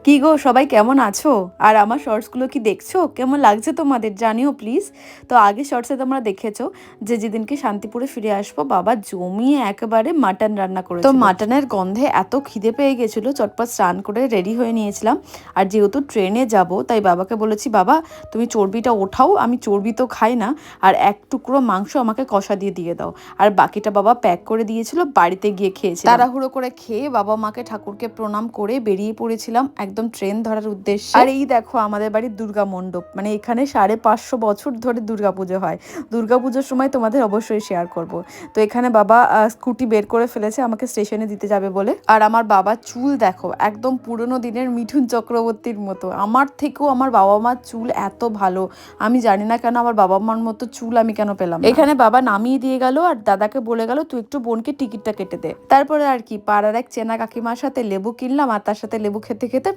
কি গো সবাই কেমন আছো? আর আমার শর্টসগুলো কি দেখছো? কেমন লাগছে তোমাদের জানিও প্লিজ। তো আগে শর্টসে তোমরা দেখেছো যে যেদিনকে শান্তিপুরে ফিরে আসবো বাবা জমিয়ে একেবারে মাটন রান্না করেছিল। তো মাটনের গন্ধে এত খিদে পেয়ে গেছিলো, চটপট স্নান করে রেডি হয়ে নিয়েছিলাম। আর যেহেতু ট্রেনে যাব তাই বাবাকে বলেছি, বাবা তুমি চর্বিটা ওঠাও, আমি চর্বি তো খাই না, আর এক টুকরো মাংস আমাকে কষা দিয়ে দিয়ে দাও। আর বাকিটা বাবা প্যাক করে দিয়েছিল, বাড়িতে গিয়ে খেয়েছি। তাড়াহুড়ো করে খেয়ে বাবা মাকে ঠাকুরকে প্রণাম করে বেরিয়ে পড়েছিলাম একদম ট্রেন ধরার উদ্দেশ্যে। আর এই দেখো আমাদের বাড়ির দুর্গা মণ্ডপ, মানে এখানে 550 বছর ধরে দুর্গাপুজো হয়। দুর্গাপুজোর সময় তোমাদের অবশ্যই শেয়ার করব। তো এখানে বাবা স্কুটি বের করে ফেলেছে আমাকে স্টেশনে দিতে যাবে বলে। আর আমার বাবার চুল দেখো একদম পুরনো দিনের মিঠুন চক্রবর্তীর মতো। আমার থেকেও আমার বাবা মার চুল এত ভালো, আমি জানি না কেন আমার বাবা মার মতো চুল আমি কেন পেলাম না। এখানে বাবা নামিয়ে দিয়ে গেল আর দাদাকে বলে গেল তুই একটু বোনকে টিকিটটা কেটে দে। তারপরে আর কি পাড়ার এক চেনা কাকিমার সাথে লেবু কিনলাম, আর তার সাথে লেবু খেতে খেতে